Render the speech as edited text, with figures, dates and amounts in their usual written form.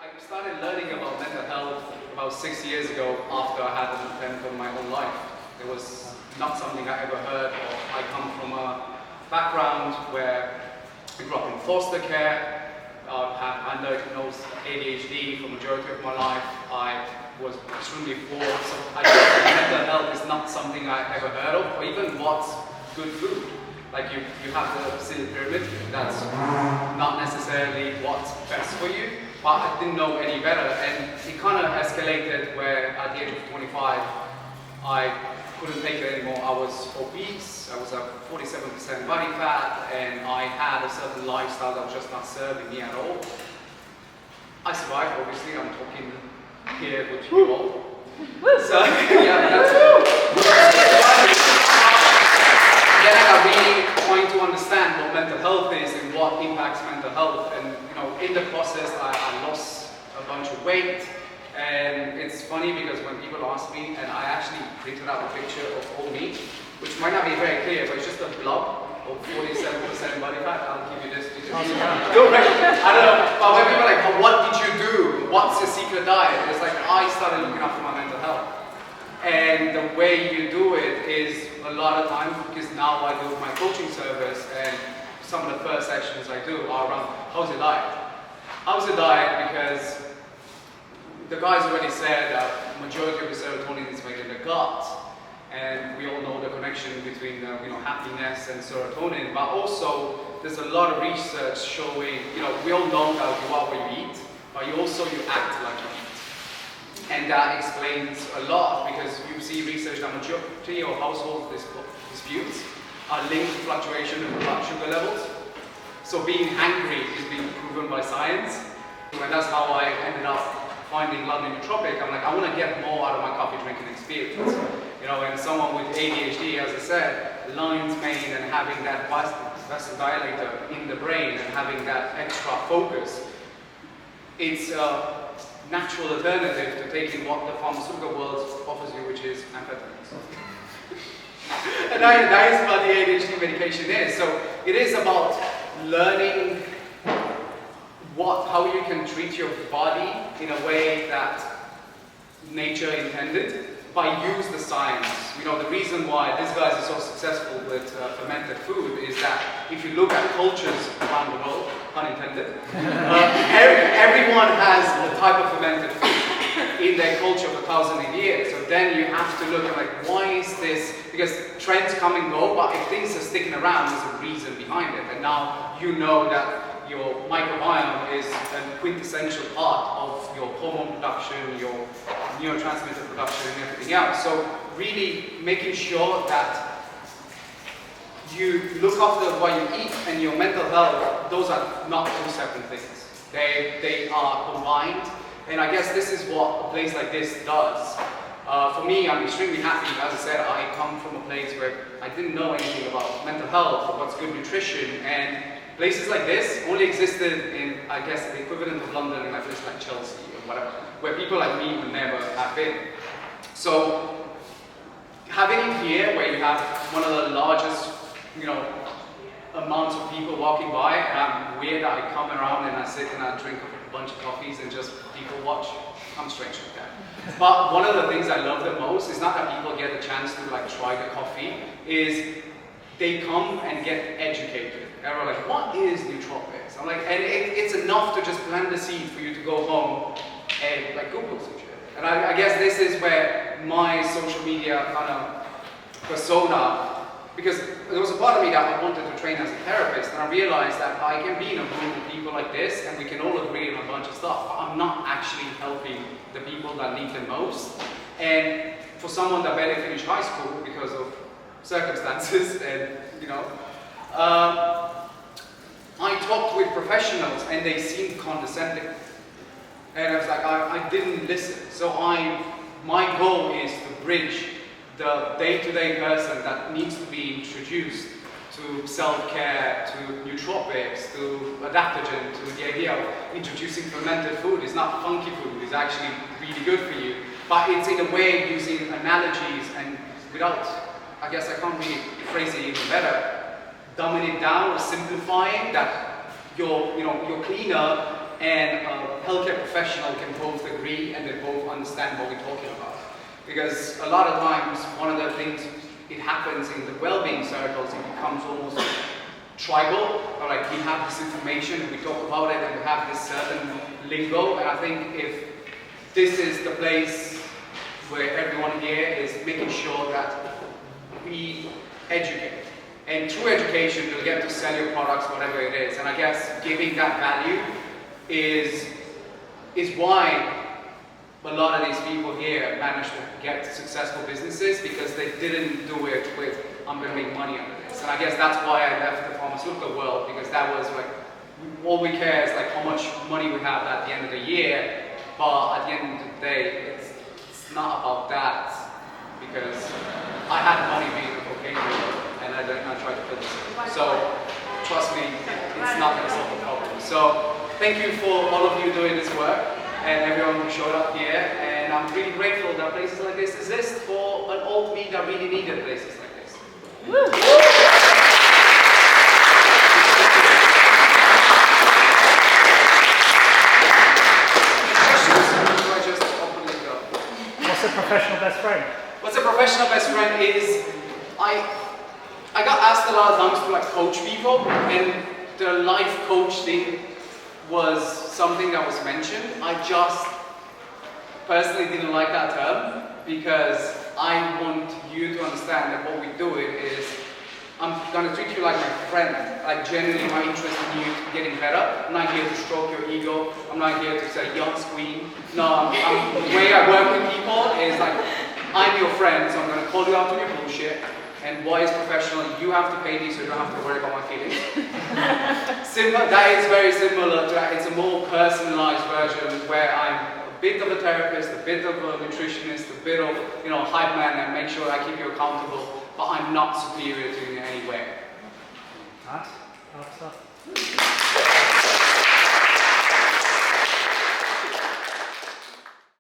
I started learning about mental health about 6 years ago after I had an attempt on my own life. It was not something I ever heard of. I come from a background where I grew up in foster care, had undiagnosed ADHD for the majority of my life. I was extremely poor, so I guess mental health is not something I ever heard of, or even what's good food. Like you have the silly pyramid, that's not necessarily what's best for you, but I didn't know any better, and it kind of escalated where at the age of 25, I couldn't take it anymore. I was obese, I was at 47% body fat, and I had a certain lifestyle that was just not serving me at all. I survived, obviously, I'm talking here with you all. So, yeah, that's it. Then I got really trying to understand what mental health is and what impacts mental health. And in the process, I lost a bunch of weight. And it's funny because when people ask me, and I actually printed out a picture of all me, which might not be very clear, but it's just a blob of 47% body fat. I'll give you this. I don't know. But when people are like, oh, what did you do? What's your secret diet? It's like, I started looking after my mental health. And the way you do it is a lot of times, because now I do my coaching service, and some of the first sessions I do are around, how's your diet? How's your diet? Because the guys already said that majority of the serotonin is made in the gut, and we all know the connection between happiness and serotonin, but also there's a lot of research showing, we all know that you are what you eat, but you act like you eat. And that explains a lot, because you see research that majority of household disputes are linked to fluctuation in blood sugar levels. So being hungry is being proven by science, and that's how I ended up finding London Nootropic. I'm like, I want to get more out of my coffee drinking experience. And someone with ADHD, as I said, lion's mane and having that vasodilator in the brain and having that extra focus, it's a natural alternative to taking what the pharmaceutical world offers you, which is amphetamines. And that is what the ADHD medication is. So it is about learning how you can treat your body in a way that nature intended, but use the science. The reason why these guys are so successful with fermented food is that if you look at cultures around the world, pun intended, everyone has a type of fermented food in their culture for thousands of years. So then you have to look at why is this? Because trends come and go, but if things are sticking around, there's a reason behind it. And now you know that your microbiome is a quintessential part of your hormone production, your neurotransmitter production, and everything else. So really making sure that you look after what you eat and your mental health, those are not two separate things. They are combined, and I guess this is what a place like this does. For me, I'm extremely happy. As I said, I come from a place where I didn't know anything about mental health or what's good nutrition, and places like this only existed in, I guess, the equivalent of London in a place like Chelsea or whatever, where people like me would never have been. So having it here, where you have one of the largest, amounts of people walking by, and I'm weird that I come around and I sit and I drink a bunch of coffees and just people watch. I'm strange like that. But one of the things I love the most is not that people get a chance to try the coffee, is they come and get educated. Everyone's like, what is nootropics? I'm like, and it's enough to just plant the seed for you to go home and Google some shit. And I guess this is where my social media kind of persona, because there was a part of me that I wanted to train as a therapist, and I realized that I can be in a room with people like this, and we can all agree on a bunch of stuff, but I'm not actually helping the people that need the most. And for someone that barely finished high school because of circumstances, and I talked with professionals and they seemed condescending, and I was like, I didn't listen. So my goal is to bridge the day-to-day person that needs to be introduced to self-care, to nootropics, to adaptogen, to the idea of introducing fermented food. It's not funky food, it's actually really good for you, but it's in a way using analogies and without, I guess I can't really phrase it even better, dumbing it down or simplifying that your cleaner and a healthcare professional can both agree and they both understand what we're talking about. Because a lot of times, one of the things it happens in the well-being circles, it becomes almost tribal, or like we have this information and we talk about it and we have this certain lingo, and I think if this is the place where everyone here is making sure that we educate. And through education, you'll get to sell your products, whatever it is. And I guess giving that value is why a lot of these people here managed to get successful businesses, because they didn't do it with, I'm going to make money out of this. And I guess that's why I left the pharmaceutical world, because that was like, all we care is like how much money we have at the end of the year. But at the end of the day, it's not about that, because I had money being a cocaine dealer, and I tried to kill myself. So trust me, it's not going to solve the problem. So thank you for all of you doing this work, and everyone who showed up here. And I'm really grateful that places like this exist for an old me that really needed places like this. Woo. What's a professional best friend? What's a professional best friend is, I got asked a lot of times to like coach people, and the life coach thing was something that was mentioned. I just personally didn't like that term, because I want you to understand that what we're doing is, I'm going to treat you like my friend. Like genuinely my interest in you getting better. I'm not here to stroke your ego. I'm not here to say young queen. No, the way I work with people is like, I'm your friend, so I'm going to call you out on your bullshit. And what is professional? You have to pay me, so you don't have to worry about my feelings. Simple. That is very similar to that. It's a more personalized version where I'm a bit of a therapist, a bit of a nutritionist, a bit of hype man, and make sure I keep you accountable. But I'm not superior to you in any way. Nice.